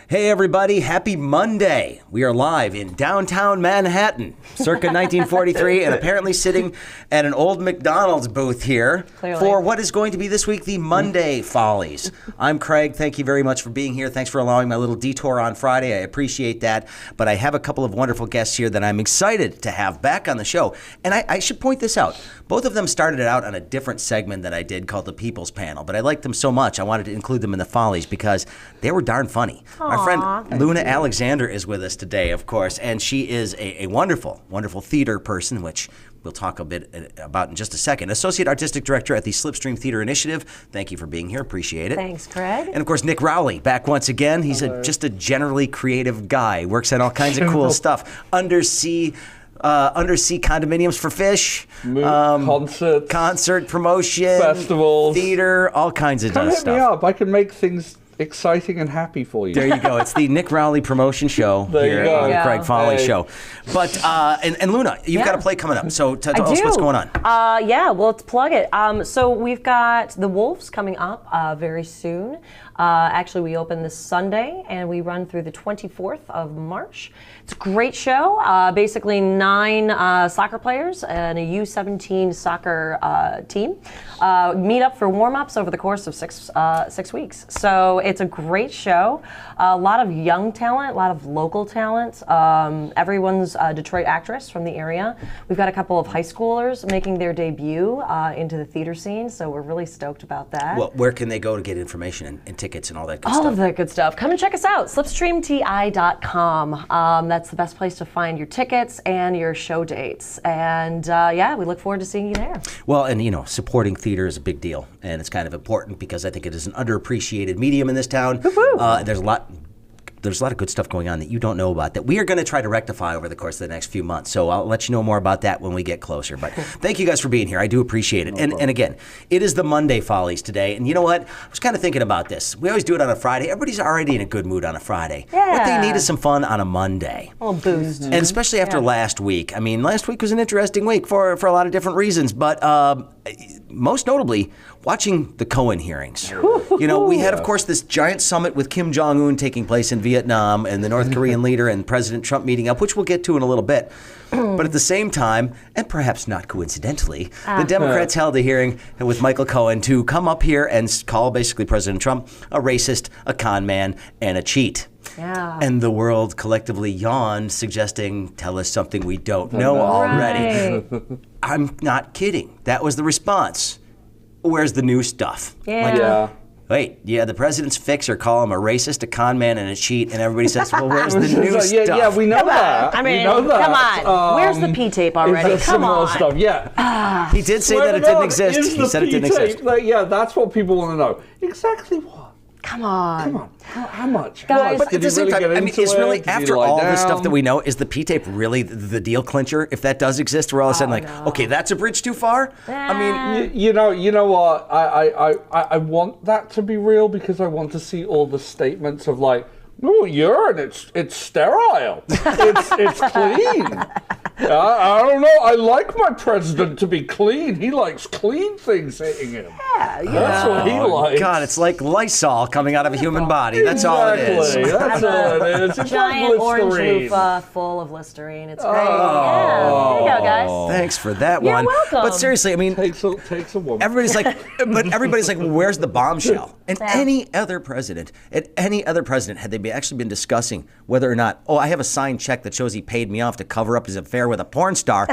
Hey everybody, happy Monday. We are live in downtown Manhattan, circa 1943, and apparently sitting at an old McDonald's booth here for what is going to be this week, the Monday Fahles. I'm Craig. Thank you very much for being here. Thanks for allowing my little detour on Friday. I appreciate that. But I have a couple of wonderful guests here that I'm excited to have back on the show. And I should point this out. Both of them started out on a different segment that I did called the People's Panel, but I liked them so much I wanted to include them in the Fahles because they were darn funny. Our friend Luna Alexander is with us today, of course, and she is a wonderful, wonderful theater person, which we'll talk a bit about in just a second. Associate Artistic Director at the Slipstream Theater Initiative. Thank you for being here. Appreciate it. Thanks, Craig. And, of course, Nick Rowley, back once again. He's just a generally creative guy. Works on all kinds of cool stuff. Undersea condominiums for fish, concert promotion, festivals, theater, all kinds of stuff. Hit me up. I can make things exciting and happy for you. There you go. It's the Nick Rowley promotion show here on the Craig Fahle Show. But and Luna, you've got a play coming up. So tell us what's going on. Well, let's plug it. So we've got The Wolves coming up very soon. Actually, we open this Sunday and we run through the 24th of March. It's a great show. Basically 9 soccer players and a U17 soccer team meet up for warm-ups over the course of 6 weeks. So it's a great show. A lot of young talent, a lot of local talent. Everyone's a Detroit actress from the area. We've got a couple of high schoolers making their debut into the theater scene, so we're really stoked about that. Well, where can they go to get information and tickets and all that good stuff? All of that good stuff. Come and check us out, slipstreamti.com. That's the best place to find your tickets and your show dates. And we look forward to seeing you there. Well, and supporting theater is a big deal, and it's kind of important because I think it is an underappreciated medium in this town. There's a lot of good stuff going on that you don't know about that we are going to try to rectify over the course of the next few months. So I'll let you know more about that when we get closer. But thank you guys for being here. I do appreciate it. And again, it is the Monday Fahles today. And you know what? I was kind of thinking about this. We always do it on a Friday. Everybody's already in a good mood on a Friday. Yeah. What they need is some fun on a Monday. A little boost. And especially after last week. I mean, last week was an interesting week for a lot of different reasons. But most notably, watching the Cohen hearings. We had, of course, this giant summit with Kim Jong-un taking place in Vietnam and the North Korean leader and President Trump meeting up, which we'll get to in a little bit. But at the same time, and perhaps not coincidentally, the Democrats held a hearing with Michael Cohen to come up here and call basically President Trump a racist, a con man, and a cheat. Yeah. And the world collectively yawned, suggesting, tell us something we don't know already. Right. I'm not kidding. That was the response. Where's the new stuff? Wait, the president's fixer call him a racist, a con man, and a cheat, and everybody says, well, where's the new stuff? Yeah, we know that. I mean, we know that. come on. Where's the P-tape already? Come on. Stuff. He did say that it didn't exist. He said it didn't exist. That's what people want to know. Exactly what? Come on. How much? Guys, but at the same time, it's really, after all this stuff that we know, is the P-tape really the deal clincher? If that does exist, we're all of a sudden okay, that's a bridge too far? I mean... You know what? I want that to be real because I want to see all the statements of oh, urine, it's sterile. It's clean. I don't know. I like my president to be clean. He likes clean things hitting him. That's what he likes. God, it's like Lysol coming out of a human body. That's all it is. That's all it is. It's giant orange loofah full of Listerine. It's great. There you go, guys. Thanks for that You're one. welcome. But seriously, I mean, takes a woman. Everybody's like, well, where's the bombshell? And any other president, had they actually been discussing whether or not, I have a signed check that shows he paid me off to cover up his affair with a porn star.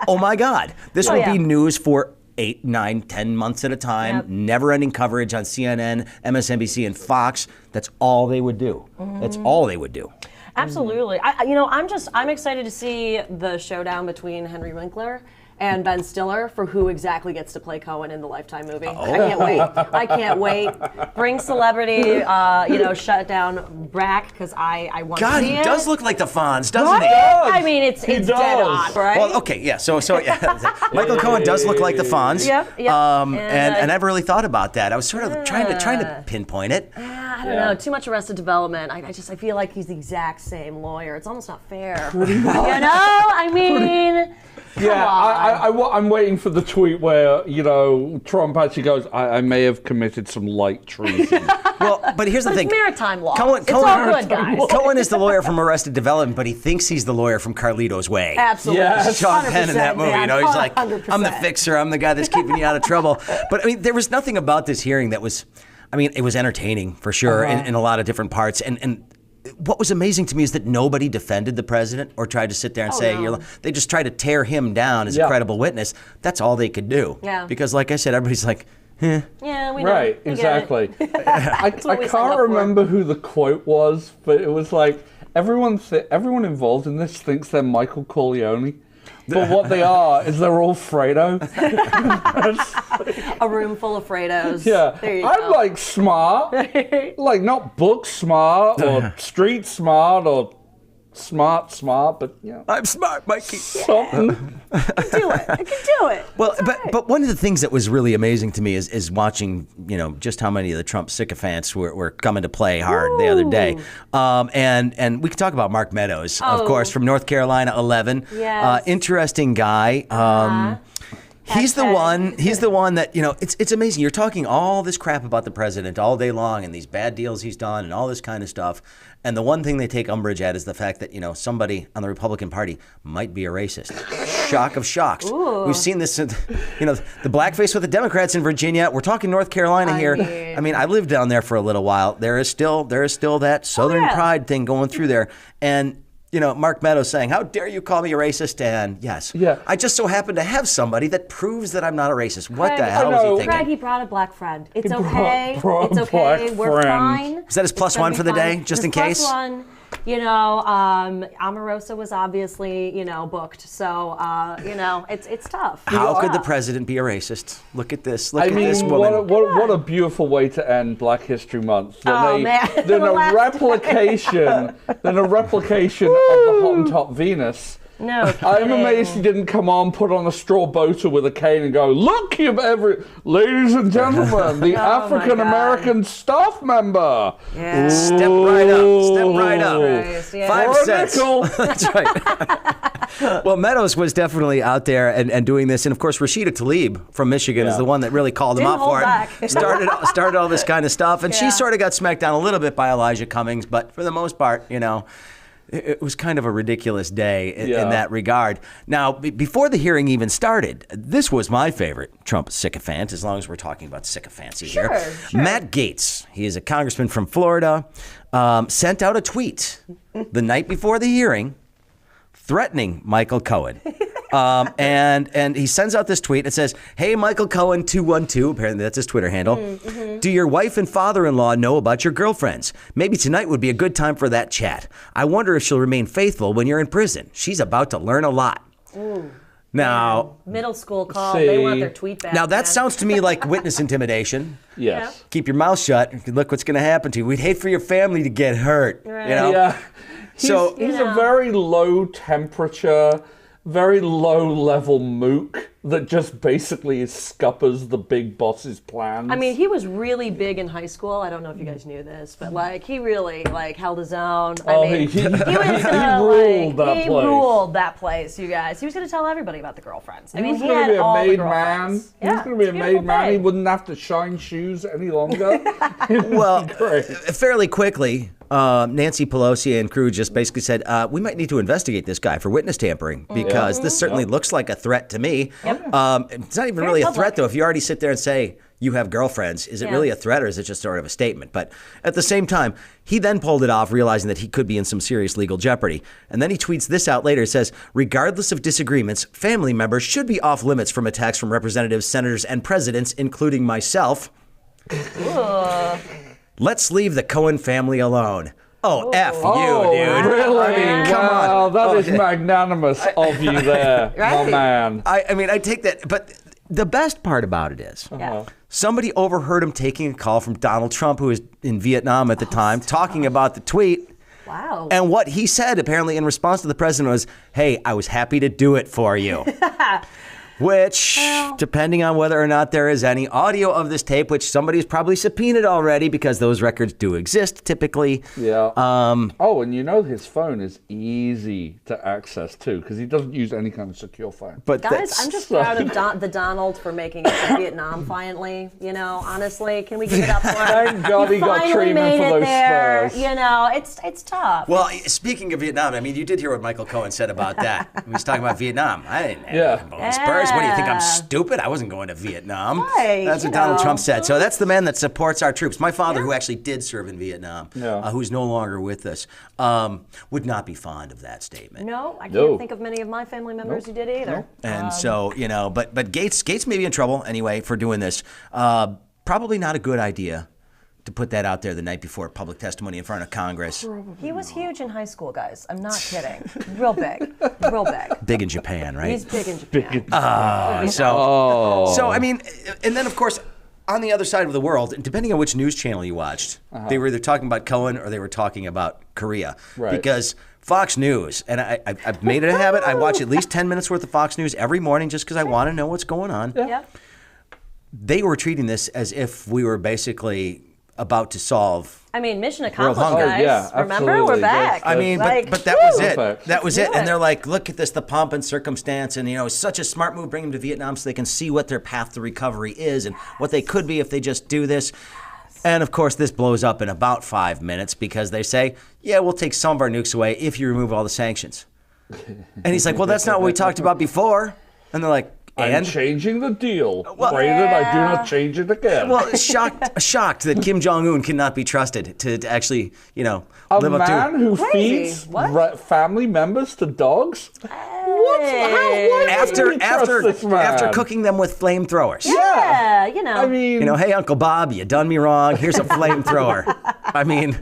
Oh my God, this would be news for 8, 9, 10 months at a time, never-ending coverage on CNN, MSNBC, and Fox. That's all they would do. That's all they would do. Absolutely. I'm excited to see the showdown between Henry Winkler and Ben Stiller for who exactly gets to play Cohen in the Lifetime movie. I can't wait. Bring celebrity, shut down Brack, because I want to see it. God, he does look like the Fonz, doesn't he? I mean, it's dead on, right? Well, okay, yeah. So Michael Cohen does look like the Fonz. Yep. And I never really thought about that. I was sort of trying to pinpoint it. I don't know. Too much Arrested Development. I feel like he's the exact same lawyer. It's almost not fair. Yeah, I'm waiting for the tweet where, Trump actually goes, I may have committed some light treason. Well, but here's the thing. It's maritime law. It's Cohen, all good, guys. Cohen is the lawyer from Arrested Development, but he thinks he's the lawyer from Carlito's Way. Absolutely. Yes. Sean Penn in that movie, man, he's like, 100%. I'm the fixer, I'm the guy that's keeping you out of trouble. But I mean, there was nothing about this hearing that was, it was entertaining for sure in a lot of different parts. And what was amazing to me is that nobody defended the president or tried to sit there and say, they just tried to tear him down as a credible witness. That's all they could do. Yeah. Because like I said, everybody's like, Yeah, we know. Right, We exactly. I we signed up can't for. remember who the quote was, but it was like, everyone involved in this thinks they're Michael Corleone. But what they are is they're all Fredo. A room full of Fredos. Yeah, There you I'm go. like smart, like not book smart or street smart or smart, but I'm smart, Mikey. something. I can do it. Well, but one of the things that was really amazing to me is watching, just how many of the Trump sycophants were coming to play hard the other day. And we can talk about Mark Meadows, of course, from North Carolina 11. Yes. Interesting guy. He's the one that, it's amazing. You're talking all this crap about the president all day long and these bad deals he's done and all this kind of stuff. And the one thing they take umbrage at is the fact that, somebody on the Republican Party might be a racist. Shock of shocks. Ooh. We've seen this, the blackface with the Democrats in Virginia. We're talking North Carolina here. I lived down there for a little while. There is still that Southern pride thing going through there. And Mark Meadows saying, "How dare you call me a racist?" And yes, I just so happen to have somebody that proves that I'm not a racist. What the hell is he thinking? Craig, he brought a black friend. It's He okay. brought It's a okay. black We're friend. fine. Is that his plus It's gonna one be for the fine. day, just His in case? Plus one. Omarosa was obviously, booked. So, it's tough. How could the tough. president be a racist? Look at this. Look I at this mean, woman. what a beautiful way to end Black History Month. Man. Then The a last replication, of the Hottentot Venus. No I'm kidding. amazed he didn't come on, put on a straw boater with a cane and go, "Look, ladies and gentlemen, the African American staff member." Yeah. Step right up. Step right up. Christ, yeah. 5 For a cents. nickel. That's right. Well, Meadows was definitely out there and doing this. And of course, Rashida Tlaib from Michigan is the one that really called him Didn't out hold for back. it. Started all this kind of stuff. And she Yeah. sort of got smacked down a little bit by Elijah Cummings. But for the most part, it was kind of a ridiculous day in that regard. Now, before the hearing even started, this was my favorite Trump sycophant, as long as we're talking about sycophancy here. Sure. Matt Gaetz, he is a congressman from Florida, sent out a tweet the night before the hearing threatening Michael Cohen. And he sends out this tweet. It says, "Hey, Michael Cohen 212, apparently that's his Twitter handle. Do your wife and father-in-law know about your girlfriends? Maybe tonight would be a good time for that chat. I wonder if she'll remain faithful when you're in prison. She's about to learn a lot." Ooh. Now, Middle school call. They want their tweet back. now that man. sounds to me like witness intimidation. Yes. Keep your mouth shut. Look what's going to happen to you. We'd hate for your family to get hurt. Right. Yeah. He's So- a very low temperature, very low level mook that just basically scuppers the big boss's plans. I mean, he was really big in high school. I don't know if you guys knew this, but he really held his own. he he was gonna, ruled that he place. ruled that place, you guys. He was gonna tell everybody about the girlfriends. I mean, he he was going had to be a all the made man. girlfriends. He was Yeah, going to be it's a made beautiful man. He thing. wouldn't have to shine shoes any longer. Well, Great. fairly quickly, Nancy Pelosi and crew just basically said, we might need to investigate this guy for witness tampering because this certainly looks like a threat to me. It's not even really a threat, though. If you already sit there and say you have girlfriends, is it really a threat or is it just sort of a statement? But at the same time, he then pulled it off, realizing that he could be in some serious legal jeopardy. And then he tweets this out later. It says, "Regardless of disagreements, family members should be off limits from attacks from representatives, senators, and presidents, including myself. Let's leave the Cohen family alone." Oh, F you, dude. Really? I mean, come Wow, on. that is magnanimous of you there, my man. I mean, I take that. But the best part about it is somebody overheard him taking a call from Donald Trump, who was in Vietnam at the time, talking about the tweet. Wow. And what he said, apparently, in response to the president was, "Hey, I was happy to do it for you." Which, depending on whether or not there is any audio of this tape, which somebody's probably subpoenaed already because those records do exist typically. Yeah. And you know his phone is easy to access too because he doesn't use any kind of secure phone. But guys, I'm just proud of the Donald for making it to Vietnam finally. You know, honestly, can we give it up for him? Thank God he got treatment for those Spurs. You know, it's tough. Well, speaking of Vietnam, I mean, you did hear what Michael Cohen said about that. He was talking about Vietnam. I didn't have Spurs. What do you think? I'm stupid? I wasn't going to Vietnam. Right, that's what Donald Trump said. So that's the man that supports our troops. My father, who actually did serve in Vietnam, who's no longer with us, would not be fond of that statement. No, I can't think of many of my family members who did either. And so, you know, but Gates may be in trouble anyway for doing this. Probably not a good idea to put that out there the night before public testimony in front of Congress. He was huge in high school, guys. I'm not kidding. Real big. Real big. Big in Japan, right? He's big in Japan. So, I mean, and then, of course, on the other side of the world, depending on which news channel you watched, they were either talking about Cohen or they were talking about Korea. Right. Because Fox News, and I've made it a habit, I watch at least 10 minutes worth of Fox News every morning just because I want to know what's going on. Yep. They were treating this as if we were basically about to solve. I mean, mission accomplished, hunger. guys. Yeah, Remember, absolutely. we're back. I mean, like, but that was it. Perfect. That was it. Do And it. they're like, look at this, the pomp and circumstance, and you know, it's such a smart move, bring them to Vietnam so they can see what their path to recovery is and what they could be if they just do this. And of course, this blows up in about 5 minutes because they say, yeah, we'll take some of our nukes away if you remove all the sanctions. And he's like, well, that's not what we talked about before. And they're like, I'm and? changing the deal. Pray that I do not change it again. Well, shocked that Kim Jong-un cannot be trusted to actually, you know, a live up to. man who Crazy. feeds What? family members to dogs? After cooking them with flamethrowers. Yeah, you know. I mean, You know, hey, Uncle Bob, you done me wrong. Here's a flamethrower. I mean,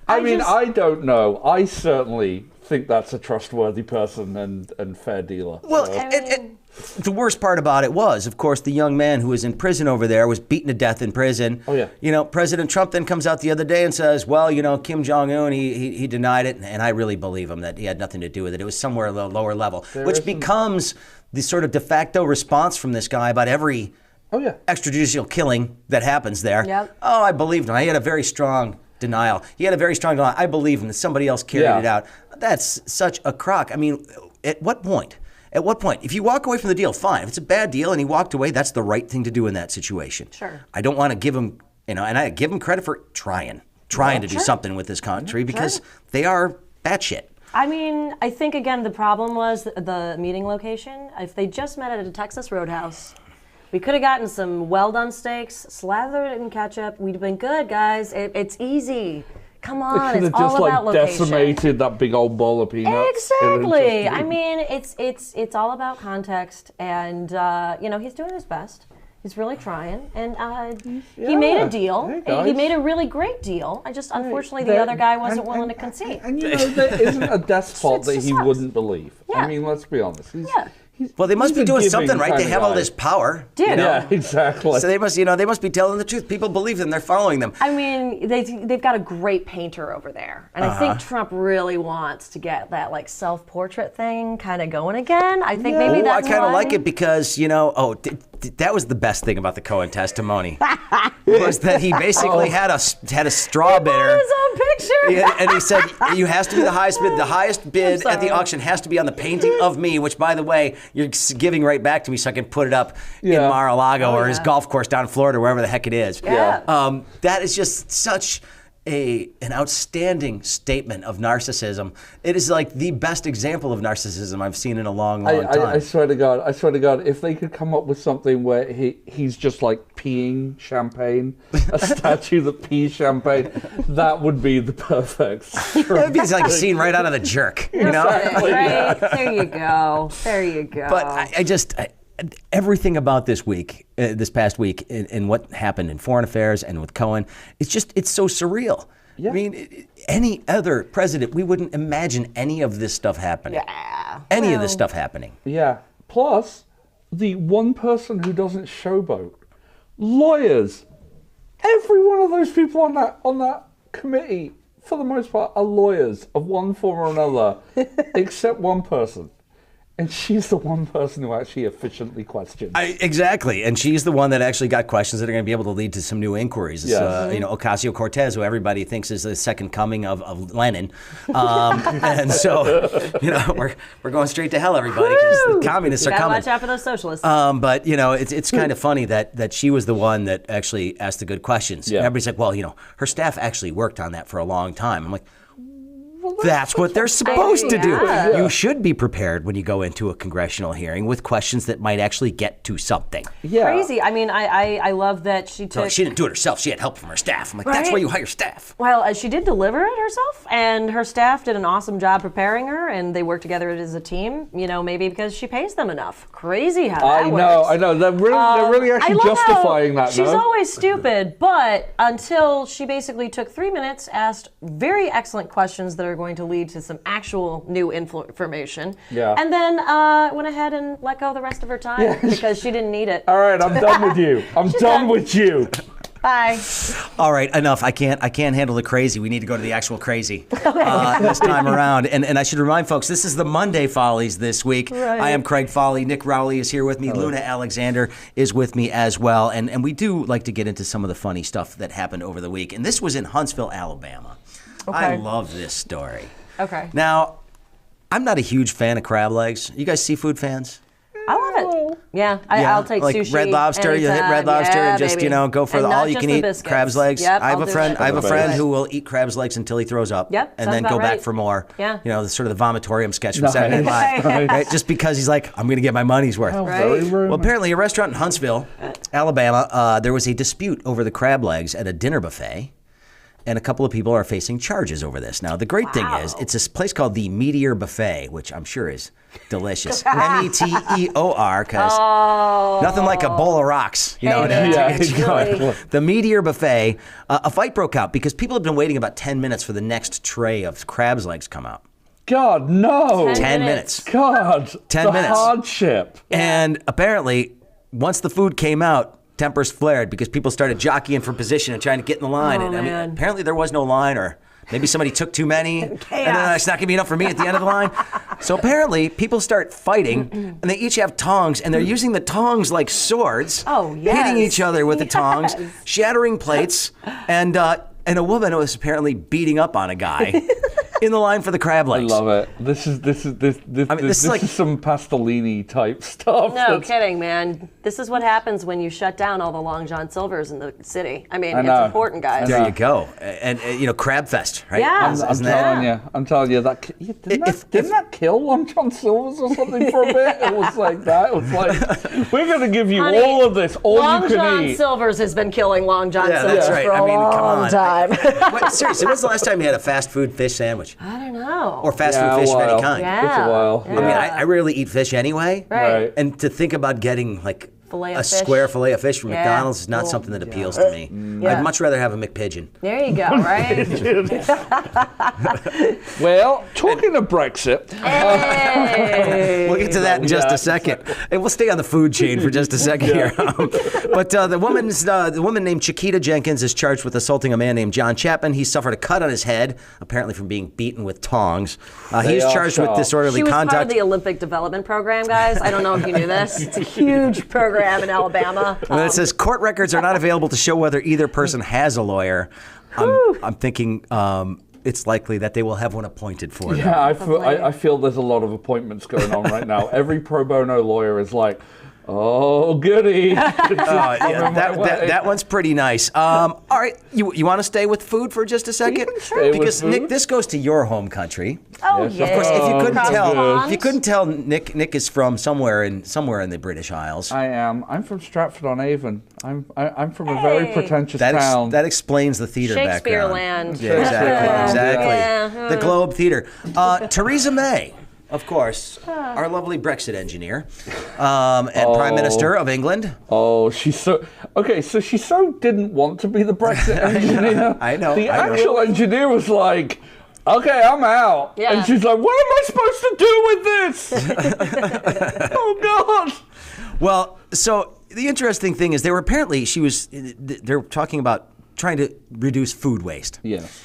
I don't know. I certainly think that's a trustworthy person and fair dealer. well, So. the worst part about it was, of course, the young man who was in prison over there was beaten to death in prison. Oh, yeah. You know, President Trump then comes out the other day and says, well, you know, Kim Jong-un, he denied it. And I really believe him that he had nothing to do with it. It was somewhere a little lower level, which becomes the sort of de facto response from this guy about every extrajudicial killing that happens there. Yep. Oh, I believed him. He had a very strong denial. I believe him that somebody else carried it out. That's such a crock. I mean, at what point? At what point? If you walk away from the deal, fine. If it's a bad deal and he walked away, that's the right thing to do in that situation. Sure. I don't want to give him, you know, and I give him credit for trying to do something with this country because they are batshit. I mean, I think, again, the problem was the meeting location. If they just met at a Texas Roadhouse, we could have gotten some well-done steaks, slathered it in ketchup. We'd have been good, guys. It's easy. Come on, it's all about location. Decimated that big old bowl of peanuts. Exactly. I mean, it's all about context, and you know, he's doing his best. He's really trying, and he made a deal. Hey, he made a really great deal. Unfortunately, the other guy wasn't willing to concede. And you know, there isn't a despot that he sucks. wouldn't believe. Yeah. I mean, let's be honest. Well, they must he's be a doing giving something right. They kind have of all guy. this power. Dude. Yeah, exactly. So they must be telling the truth. People believe them. They're following them. I mean, they've got a great painter over there, and I think Trump really wants to get that like self-portrait thing kind of going again. I think maybe that's I kind of why. like it because, you know, that was the best thing about the Cohen testimony was that he basically had a strawbidder. His own picture. Yeah, and he said, you has to be the highest bid. The highest bid at the auction has to be on the painting of me, which, by the way, you're giving right back to me so I can put it up in Mar-a-Lago or his golf course down in Florida, wherever the heck it is. Yeah. That is just such an outstanding statement of narcissism. It is like the best example of narcissism I've seen in a long time. I swear to God, if they could come up with something where he's just like peeing champagne, a statue that pees champagne, that would be the perfect. It would be like a scene right out of The Jerk, you know? Right. There you go. There you go. But I just everything about this week, this past week, and what happened in foreign affairs and with Cohen, it's so surreal. Yeah. I mean, any other president, we wouldn't imagine any of this stuff happening. Yeah. Any of this stuff happening. Yeah. Plus, the one person who doesn't showboat, lawyers. Every one of those people on that committee, for the most part, are lawyers of one form or another, except one person. And she's the one person who actually efficiently questions. Exactly, and she's the one that actually got questions that are going to be able to lead to some new inquiries. It's, Ocasio-Cortez, who everybody thinks is the second coming of Lenin, and so we're going straight to hell, everybody, because the communists are coming. Watch out for those socialists. But it's kind of funny that she was the one that actually asked the good questions. Yeah. Everybody's like, well, her staff actually worked on that for a long time. I'm like, that's what they're supposed to do. Yeah. You should be prepared when you go into a congressional hearing with questions that might actually get to something. Yeah. Crazy. I mean, I love that she took. So she didn't do it herself. She had help from her staff. I'm like, that's why you hire staff. Well, she did deliver it herself, and her staff did an awesome job preparing her, and they worked together as a team. Maybe because she pays them enough. Crazy how that works. I know. They're really actually justifying that. She's always stupid, but until she basically took 3 minutes, asked very excellent questions that are going to lead to some actual new information. Yeah. And then went ahead and let go the rest of her time because she didn't need it. All right, I'm done with you. I'm done with you. Bye. All right, enough. I can't handle the crazy. We need to go to the actual crazy this time around. And I should remind folks, this is the Monday Follies this week. Right. I am Craig Fahle. Nick Rowley is here with me. Hello. Luna Alexander is with me as well. And we do like to get into some of the funny stuff that happened over the week. And this was in Huntsville, Alabama. Okay. I love this story. Okay. Now, I'm not a huge fan of crab legs. You guys seafood fans? I love it. Yeah, I'll take like sushi. Red Lobster. You hit anytime. Red Lobster Yeah, and just baby. go for And the not all you just can the eat biscuits. crab's legs. Yep, I have I'll a do friend. it. I have a I'll friend do it. who will eat crab's legs until he throws up. Yep, and sounds then go about back right. for more. Yeah. The sort of the vomitorium sketch from Nice. Saturday Night Live. Right? Just because he's like, I'm going to get my money's worth. Right. Well, apparently, a restaurant in Huntsville, Alabama, there was a dispute over the crab legs at a dinner buffet. And a couple of people are facing charges over this. Now, the great thing is, it's this place called the Meteor Buffet, which I'm sure is delicious. Meteor, because nothing like a bowl of rocks, to get you going. The Meteor Buffet, a fight broke out because people have been waiting about 10 minutes for the next tray of crab's legs come out. God, no. 10 minutes. God. 10 the minutes. hardship. And apparently, once the food came out, tempers flared because people started jockeying for position and trying to get in the line. Oh, and man. apparently there was no line, or maybe somebody took too many. And then it's not going to be enough for me at the end of the line. So apparently people start fighting, and they each have tongs, and they're using the tongs like swords, Oh, yes. hitting each other with the tongs, shattering plates, and a woman was apparently beating up on a guy in the line for the crab I legs. love it. This is some Pastellini type stuff. No kidding, man. This is what happens when you shut down all the Long John Silvers in the city. I mean, I it's know. important, guys. There you go. And Crab Fest, right? Yeah. I'm telling you that didn't that kill Long John Silver's or something for a bit? It was like that. It was like, we're gonna give you Honey, all of this, all Long you can John eat. Silver's has been killing Long John Yeah, Silver's that's right. for a I mean, come long on. time. Seriously, when's the last time you had a fast food fish sandwich? I don't know. Or fast Yeah, food fish a of any while. kind? Yeah. It's a while. I mean, I rarely eat fish anyway. Right. And to think about getting like Fillet a of fish. square fillet of fish from Yeah. McDonald's is not Cool. something that appeals to me. Yeah. I'd much rather have a McPigeon. There you go, right? Well, talking of Brexit, Hey. We'll get to that in just a second. And we'll stay on the food chain for just a second here. But the woman named Chiquita Jenkins is charged with assaulting a man named John Chapman. He suffered a cut on his head, apparently from being beaten with tongs. He is are charged with sharp. disorderly She was part of conduct. the Olympic Development Program, guys. I don't know if you knew this. It's a huge program in Alabama. And then it says court records are not available to show whether either person has a lawyer. I'm thinking it's likely that they will have one appointed for them. yeah, I feel there's a lot of appointments going on right now. Every pro bono lawyer is like, oh, goody. Yeah, that one's pretty nice. All right, you want to stay with food for just a second? can stay with Because food. Nick, this goes to your home country. Oh, Yes, yeah. of course, If you couldn't Across the tell, pond. Nick is from somewhere in the British Isles. I am. I'm from Stratford-on-Avon. I'm from a very Hey. pretentious town. That explains the theater Shakespeare background. land. Yeah, exactly. Yeah. The Globe Theater. Theresa May, of course, our lovely Brexit engineer and Prime Minister of England. Oh, she's so okay. So she so didn't want to be the Brexit engineer. I know. The actual engineer was like, "Okay, I'm out," Yeah. and she's like, "What am I supposed to do with this?" Oh God. Well, so the interesting thing is they're talking about trying to reduce food waste. Yes.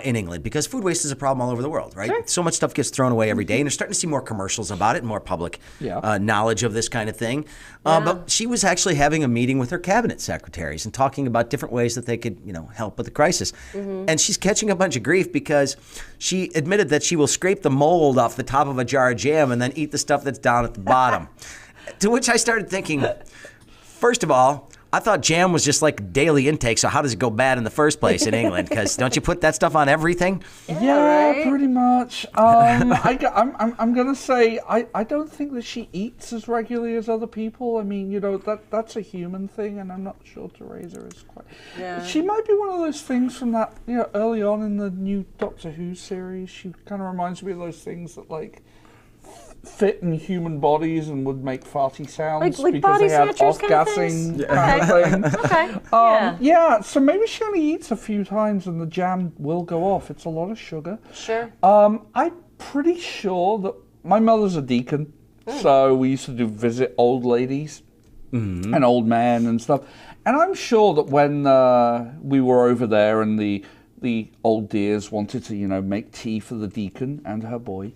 In England, because food waste is a problem all over the world, right? Sure. So much stuff gets thrown away every day, and they're starting to see more commercials about it and more public knowledge of this kind of thing. But she was actually having a meeting with her cabinet secretaries and talking about different ways that they could, help with the crisis. And she's catching a bunch of grief because she admitted that she will scrape the mold off the top of a jar of jam and then eat the stuff that's down at the bottom. To which I started thinking, first of all, I thought jam was just like daily intake, so how does it go bad in the first place in England? Because don't you put that stuff on everything? Yeah, right? pretty much. I'm going to say I don't think that she eats as regularly as other people. I mean, that's a human thing, and I'm not sure Teresa is quite. Yeah. She might be one of those things from that, early on in the new Doctor Who series. She kind of reminds me of those things that, like, fit in human bodies and would make farty sounds like because body they had snatchers kind of off-gassing things? kind of thing. Okay. Yeah, so maybe she only eats a few times and the jam will go off. It's a lot of sugar. Sure. I'm pretty sure that my mother's a deacon, so we used to visit old ladies and old men and stuff. And I'm sure that when we were over there and the old dears wanted to, make tea for the deacon and her boy,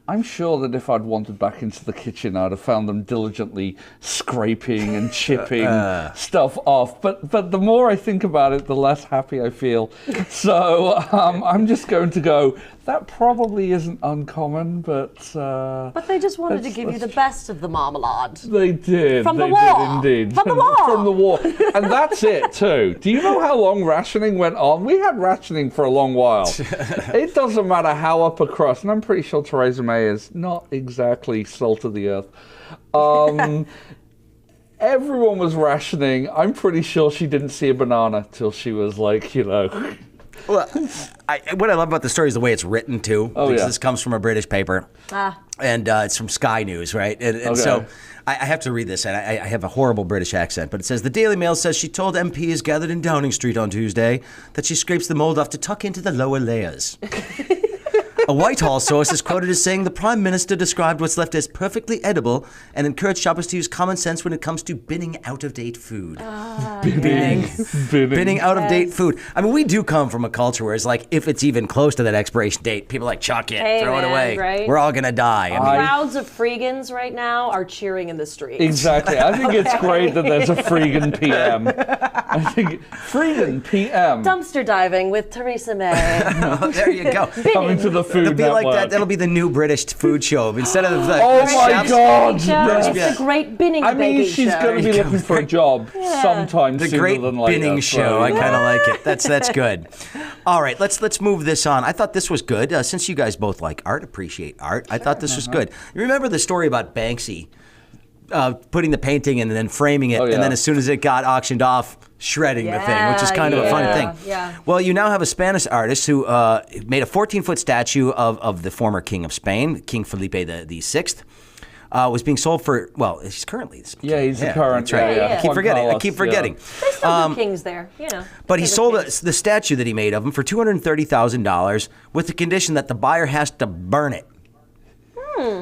I'm sure that if I'd wandered back into the kitchen, I'd have found them diligently scraping and chipping stuff off. But the more I think about it, the less happy I feel. So I'm just going to go, that probably isn't uncommon, but... But they just wanted to give you the best of the marmalade. They did. From the they war. did indeed. From the war. From the war. And that's it, too. Do you know how long rationing went on? We had rationing for a long while. It doesn't matter how upper crust, and I'm pretty sure Theresa May is not exactly salt of the earth. Everyone was rationing. I'm pretty sure she didn't see a banana till she was like, Well, what I love about the story is the way it's written, too. Because this comes from a British paper. And it's from Sky News, right? And so I have to read this, and I have a horrible British accent, but it says, the Daily Mail says she told MPs gathered in Downing Street on Tuesday that she scrapes the mold off to tuck into the lower layers. A Whitehall source is quoted as saying the Prime Minister described what's left as perfectly edible and encouraged shoppers to use common sense when it comes to binning out-of-date food. Binning out-of-date food. I mean, we do come from a culture where it's like, if it's even close to that expiration date, people are like, chuck it, throw it away. Right? We're all going to die. I mean, crowds of freegans right now are cheering in the streets. Exactly. I think it's great that there's a Freegan PM. I think Freegan PM. Dumpster diving with Theresa May. there you go. Coming to the Food It'll be Network. like that. That'll be the new British food show. Instead of the Oh my chefs, God! It's the great binning I mean, baking she's show. going to be looking for a job sometime The sooner great than later. binning show. I So, kind of like it. That's good. All right, let's move this on. I thought this was good. Since you guys both like art, appreciate art, I thought this was good. You remember the story about Banksy putting the painting in and then framing it, and then as soon as it got auctioned off, shredding the thing, which is kind of a fun thing. Yeah. Well, you now have a Spanish artist who made a 14-foot statue of the former king of Spain, King Felipe the Sixth. Was being sold for, well, he's currently the king. Yeah, he's the current. That's right. Yeah. I keep forgetting. They still do kings there, But he sold the statue that he made of him for $230,000 with the condition that the buyer has to burn it.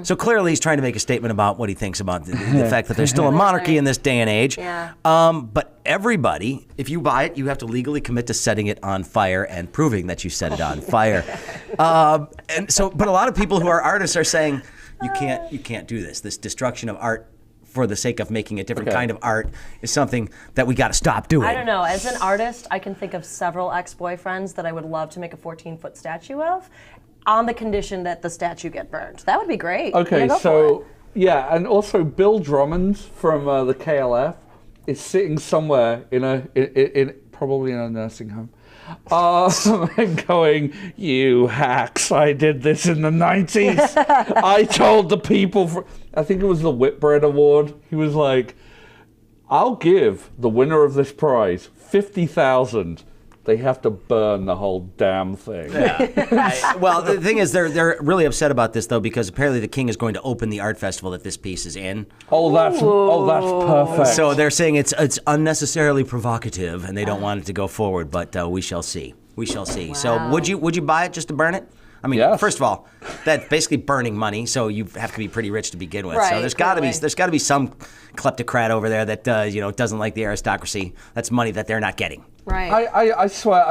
So clearly he's trying to make a statement about what he thinks about the fact that there's still a monarchy in this day and age. Yeah. But everybody, if you buy it, you have to legally commit to setting it on fire and proving that you set it on fire. But a lot of people who are artists are saying, you can't do this. This destruction of art for the sake of making a different kind of art is something that we got to stop doing. I don't know. As an artist, I can think of several ex-boyfriends that I would love to make a 14-foot statue of, on the condition that the statue get burned. That would be great. Okay, Go for so it. yeah, and also Bill Drummond from the KLF is sitting somewhere in probably in a nursing home, and going, "You hacks! I did this in the 90s. I told the people." I think it was the Whitbread Award. He was like, "I'll give the winner of this prize $50,000. They have to burn the whole damn thing." Yeah. Well, the thing is, they're really upset about this though, because apparently the king is going to open the art festival that this piece is in. That's perfect. So they're saying it's unnecessarily provocative, and they don't want it to go forward. But we shall see. We shall see. Wow. So would you buy it just to burn it? I mean, Yes. First of all, that's basically burning money, so you have to be pretty rich to begin with. Right, so there's got to be clearly. some kleptocrat over there that doesn't like the aristocracy. That's money that they're not getting. Right. I swear,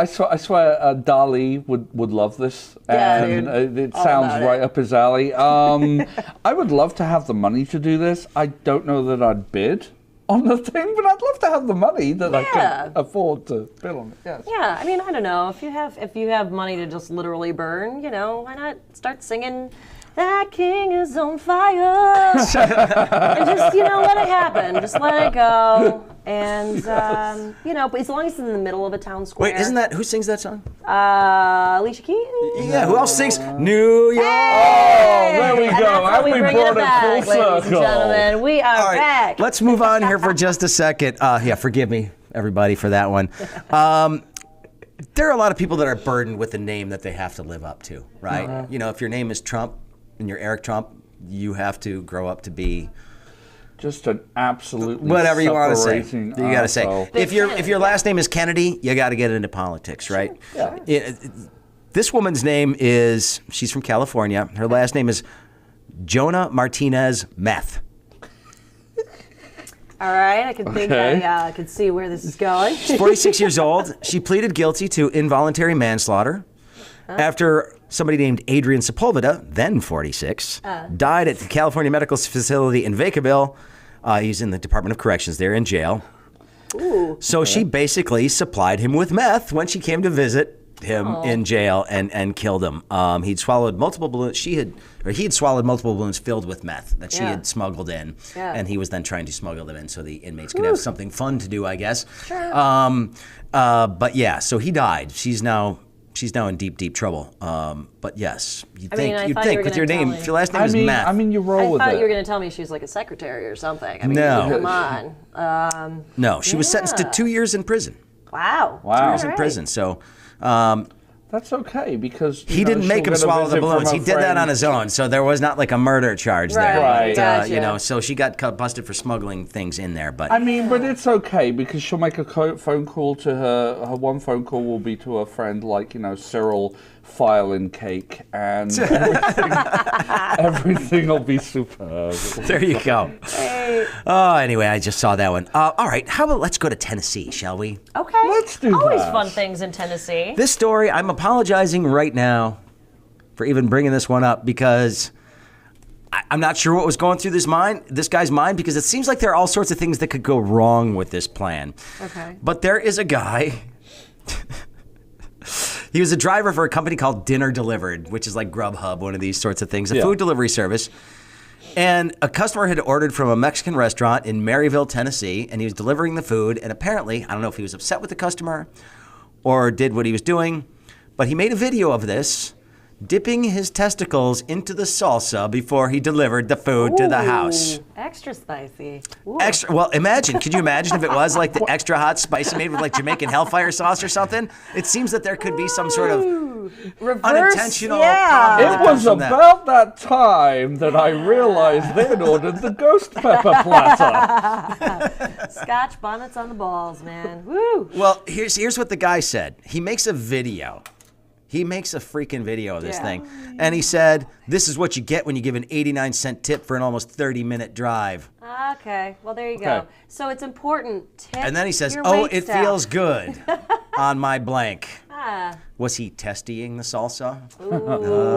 Dali would love this, Yeah, and dude. it All sounds about right it. up his alley. I would love to have the money to do this. I don't know that I'd bid on the thing, but I'd love to have the money that I Yeah. can afford to bid on it. Yes. Yeah, I mean, I don't know. If you have money to just literally burn, why not start singing "That King is on fire" and just let it happen. Just let it go, and but as long as it's in the middle of a town square. Wait, isn't that who sings that song? Alicia Keys? Yeah, who else sings New York? Oh, there we And go. that's how And we we bring brought it back, it full ladies and circle. gentlemen. We are All right, back. let's move on here for just a second. Yeah, forgive me, everybody, for that one. There are a lot of people that are burdened with the name that they have to live up to, right? If your name is Trump and you're Eric Trump, you have to grow up to be Just an absolutely whatever you want to say. You separating got to say. asshole. If your last name is Kennedy, you got to get into politics, right? Yeah. This woman's name she's from California. Her last name is Jonah Martinez Meth. All right, I can think Okay. I could see where this is going. She's 46 years old. She pleaded guilty to involuntary manslaughter after somebody named Adrian Sepulveda, then 46, died at the California Medical Facility in Vacaville. He's in the Department of Corrections there in jail. Ooh. So she basically supplied him with meth when she came to visit him in jail and killed him. He'd swallowed multiple balloons. He had swallowed multiple balloons filled with meth that she had smuggled in, and he was then trying to smuggle them in so the inmates could have something fun to do, I guess. Sure. But yeah, so he died. She's now in deep trouble. But yes, you'd I think thought you were with your gonna name, tell me. if your last name is meth. you roll I with thought it. you were going to tell me she's like a secretary or something. I mean, No. come on. No, she was sentenced to Yeah. 2 years in prison. Wow. Wow. 2 years in All right. prison. So That's okay because he didn't make him she'll get a swallow the visit from balloons. her He did that friend. on his own. So there was not like a murder charge there. Right. But, Gotcha. so she got busted for smuggling things in there. But I mean, but it's okay because she'll make a phone call to her one phone call will be to her friend, like, Cyril filing cake, and everything will be superb. there you go. Oh, anyway, I just saw that one. All right, how about let's go to Tennessee, shall we? Okay. Let's do Always that. fun things in Tennessee. This story, I'm apologizing right now for even bringing this one up because I'm not sure what was going through this guy's mind, because it seems like there are all sorts of things that could go wrong with this plan. Okay. But there is a guy. He was a driver for a company called Dinner Delivered, which is like Grubhub, one of these sorts of things, a food delivery service. And a customer had ordered from a Mexican restaurant in Maryville, Tennessee, and he was delivering the food. And apparently, I don't know if he was upset with the customer or did what he was doing, but he made a video of this, dipping his testicles into the salsa before he delivered the food to the house. Extra spicy. Ooh. Well, could you imagine if it was like the extra hot spicy made with like Jamaican Hellfire sauce or something? It seems that there could be some sort of Reverse, unintentional yeah. combo that It comes was from that. about that time that I realized they had ordered the ghost pepper platter. Scotch bonnets on the balls, man. Woo. Well, here's what the guy said. He makes a video. He makes a freaking video of this thing. And he said, this is what you get when you give an 89-cent tip for an almost 30-minute drive. Okay. Well, there you go. Okay. So it's important. Tip And then he says, your oh, wait it staff. feels good on my blank. Ah. Was he testing the salsa?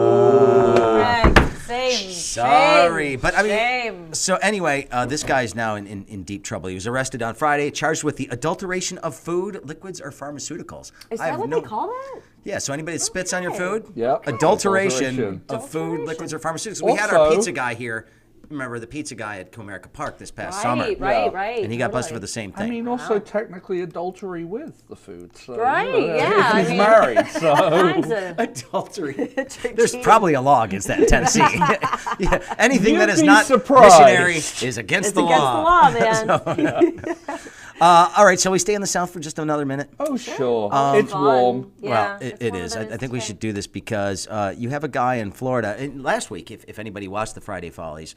Correct. Same. Sorry, Shame. but I mean, Shame. so anyway, this guy's now in deep trouble. He was arrested on Friday, charged with the adulteration of food, liquids, or pharmaceuticals. Is I that have what no- they call that? Yeah, so anybody that spits on your food, Yep. adulteration Adulteration. of food, Adulteration. liquids, or pharmaceuticals. We had our Also- pizza guy here. Remember the pizza guy at Comerica Park this past summer, Right. and he got busted for totally. the same I thing. mean, also technically adultery with the food. So, Right, yeah, I He's mean- married, so. Kinds of. Adultery. There's probably a law against that in Tennessee. Yeah, anything You'd that is be not surprised. missionary is against It's the against law. the law, man. All right, shall we stay in the South for just another minute? Oh, sure. Always It's fun. warm. Yeah, Well, it's it warm, is. but I think we it's should do this because you have a guy in Florida. And last week, if anybody watched the Friday Follies,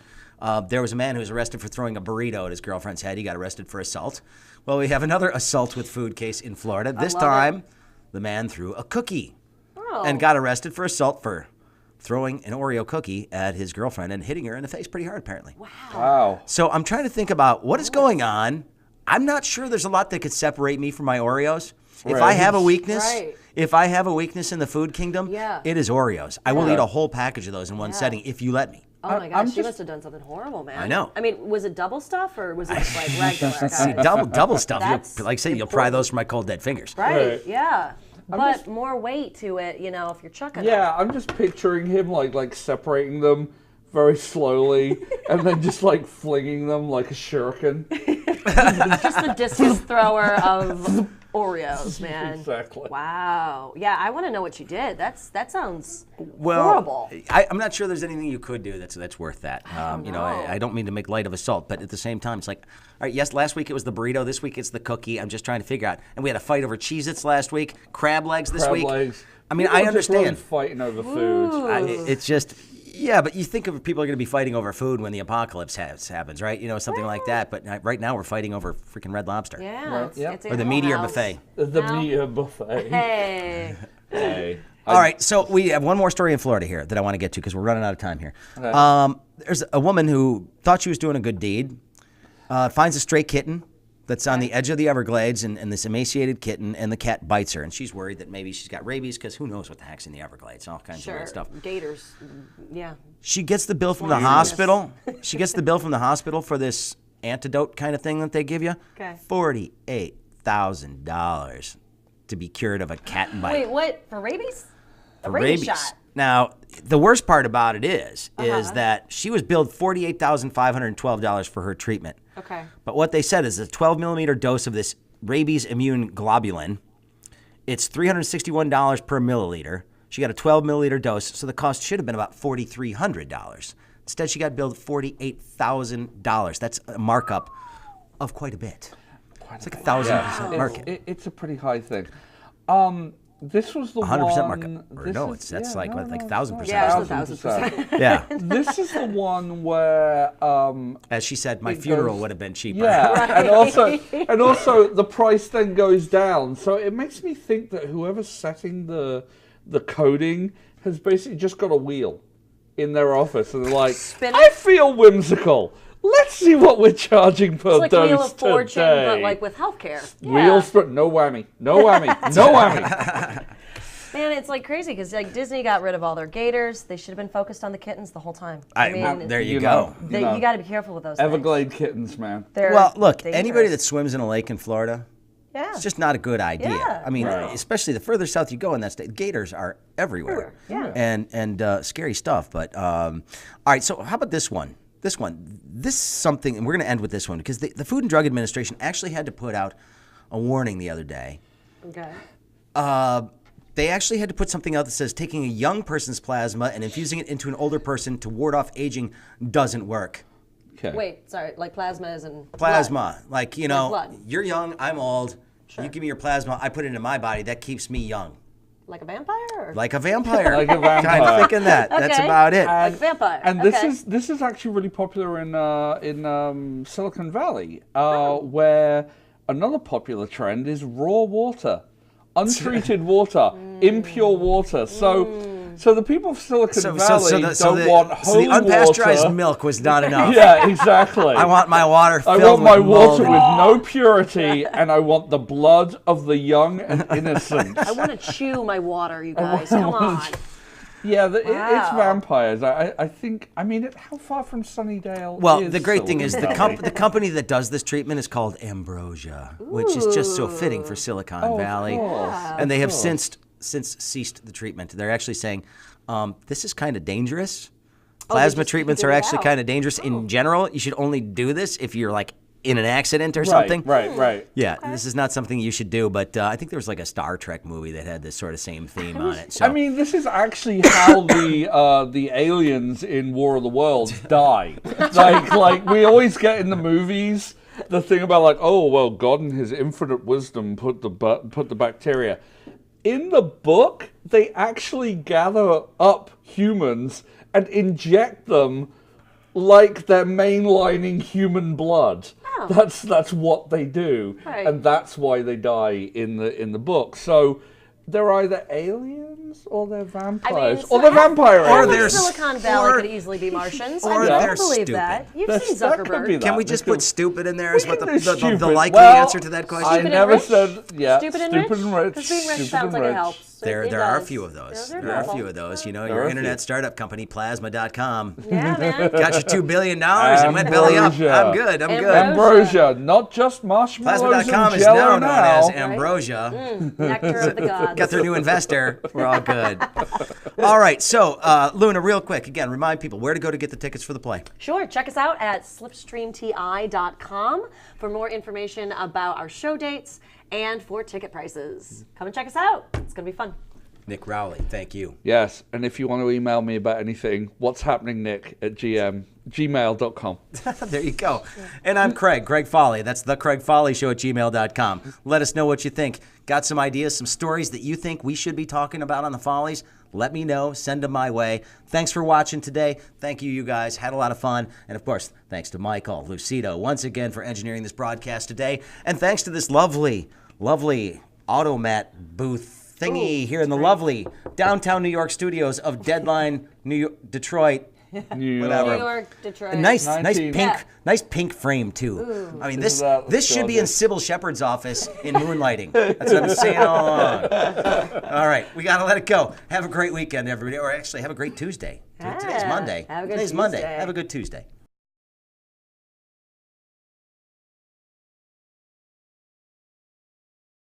there was a man who was arrested for throwing a burrito at his girlfriend's head. He got arrested for assault. Well, we have another assault with food case in Florida. This love time, the man threw a cookie Oh. and got arrested for assault for throwing an Oreo cookie at his girlfriend and hitting her in the face pretty hard, apparently. Wow. So I'm trying to think about what is going on. I'm not sure there's a lot that could separate me from my Oreos. If Right. I have a weakness, Right. if I have a weakness in the food kingdom, Yeah. it is Oreos. I will eat a whole package of those in one setting if you let me. Oh my I'm gosh, you just- must have done something horrible, man. I know. I mean, was it double stuff or was it just like regular? See, guys? double stuff. That's Like I say, you'll pry those from my cold dead fingers. Right, Right. yeah. But just- more weight to it, you know, if you're chucking Yeah, I'm just picturing him like separating them very slowly and then just like flinging them like a shuriken. it. Just the discus thrower of Oreos, man. Exactly. Wow. Yeah, I want to know what you did. That sounds Well, horrible. I'm not sure there's anything you could do that's worth that. You know, know. I don't mean to make light of assault, but at the same time, it's like, all right, yes, last week it was the burrito, this week it's the cookie. I'm just trying to figure out. And we had a fight over Cheez-Its last week, crab legs this Crab week. legs. I mean, People I are just really understand. fighting over food. It's just, yeah, but you think of people are going to be fighting over food when the apocalypse happens, right? You know, something like that. But right now we're fighting over freaking Red Lobster. Yeah, Well, it's, yeah. it's Or the Animal Meteor House. Buffet. The No. meteor buffet. Hey. Hey. All right, so we have one more story in Florida here that I want to get to because we're running out of time here. Okay. There's a woman who thought she was doing a good deed, finds a stray kitten that's on the edge of the Everglades, and this emaciated kitten, and the cat bites her, and she's worried that maybe she's got rabies because who knows what the heck's in the Everglades, all kinds of Sure. weird stuff. Gators. Yeah. She gets the bill from the hospital. She gets the bill from the hospital for this antidote kind of thing that they give you. Okay. $48,000 to be cured of a cat bite. Wait, what? For rabies? A For rabies shot. Now, the worst part about it is that she was billed $48,512 for her treatment. Okay. But what they said is a 12 millimeter dose of this rabies immune globulin. It's $361 per milliliter. She got a 12 milliliter dose, so the cost should have been about $4,300. Instead, she got billed $48,000. That's a markup of quite a bit. It's like 1,000% markup. It's a pretty high thing. This was the 100% one. markup. Or this no, is- that's yeah, like no, what, like no, 1,000%. Yeah, it's 1,000%. Yeah. This is the one where As she said, my funeral would have been cheaper. yeah, and also the price then goes down. So it makes me think that whoever's setting the coding has basically just got a wheel in their office, and they're like, Spin it. I feel whimsical. Let's see what we're charging per It's like dose Wheel of Fortune, today. but like with healthcare. Yeah. Wheels, but no whammy, no whammy, no whammy. Man, it's like crazy because like Disney got rid of all their gators. They should have been focused on the kittens the whole time. There you You go. know. You got to be careful with those. things. Everglade kittens, man. They're Well, look, dangerous. anybody that swims in a lake in Florida, yeah. it's just not a good idea. Yeah. I mean, Right. especially the further south you go in that state, gators are everywhere. Yeah. And scary stuff. But all right, so how about this one? This is something, and we're going to end with this one because the Food and Drug Administration actually had to put out a warning the other day. Okay. They actually had to put something out that says taking a young person's plasma and infusing it into an older person to ward off aging doesn't work. Okay. Wait, sorry, like plasma is in Plasma, like, you know, blood. you're young, I'm old. You give me your plasma, I put it into my body, that keeps me young. Like a vampire? Or? Like a vampire. Like a vampire. Kind of thinking that. That's Okay. about it. Like a vampire. And Okay. this is actually really popular in Silicon Valley, where another popular trend is raw water, untreated water, impure water. So the people of Silicon Valley don't want so the home unpasteurized water. milk was not enough. Yeah, exactly. I want my water I filled want my with water mold. with no purity, and I want the blood of the young and innocent. I want to chew my water, you guys. Come on. Yeah, it's Wow. vampires. I think. I mean, how far from Sunnydale? Well, is the great thing is Silicon the Valley? the company that does this treatment is called Ambrosia, which is just so fitting for Silicon Valley. And they have since ceased the treatment. They're actually saying this is kind of dangerous. Plasma treatments are figured it actually out. kind of dangerous in general. You should only do this if you're like in an accident or something. Right. Yeah, this is not something you should do. But I think there was like a Star Trek movie that had this sort of same theme on it. So I mean, this is actually how the aliens in War of the Worlds die. like we always get in the movies the thing about like, oh well, God in His infinite wisdom put the bacteria. In the book, they actually gather up humans and inject them like they're mainlining human blood. Oh. That's what they do, Right. and that's why they die in the book. So they're either aliens or they're vampires. I mean, or they're vampire or aliens. they're Silicon Valley could easily be Martians. or I they're don't believe stupid. that. You've That seen could be Zuckerberg. that. Can we just put stupid in there as what the Stupid. likely Well, answer to that question? I Stupid and never rich? said, yeah, Stupid and stupid rich? and rich. Because being rich Stupid sounds and like it rich. helps. There It are a does. few of those. They're There are a helpful. few of those. You know, There your are a internet few. startup company, Plasma.com. Yeah, man. Got your $2 billion and went belly up. Ambrosia. I'm good. I'm good. Ambrosia, not just marshmallows Plasma.com and is jello now known as now. Ambrosia. Nectar of the gods. Got their new investor. We're all good. All right. So, Luna, real quick, again, remind people where to go to get the tickets for the play. Sure. Check us out at slipstreamti.com for more information about our show dates and for ticket prices. Come and check us out. It's going to be fun. Nick Rowley, thank you. Yes, and if you want to email me about anything, what's happening, Nick, at gmail.com. There you go. And I'm Craig Fahle. That's the Craig Fahle Show at gmail.com. Let us know what you think. Got some ideas, some stories that you think we should be talking about on the Follies? Let me know. Send them my way. Thanks for watching today. Thank you, you guys. Had a lot of fun. And, of course, thanks to Michael Lucido once again for engineering this broadcast today. And thanks to this lovely Automat booth thingy here in the lovely downtown New York studios of Deadline Detroit. Whatever. New York, Detroit. Nice 19. pink, Yeah. nice pink frame too. Ooh. I mean, Isn't that this should be in gorgeous? Sybil Shepherd's office in Moonlighting. That's what I've been saying all along. All right, we gotta let it go. Have a great weekend, everybody, or actually have a great Tuesday. Today's Monday. Have a good Today's Monday. Tuesday. Have a good Tuesday.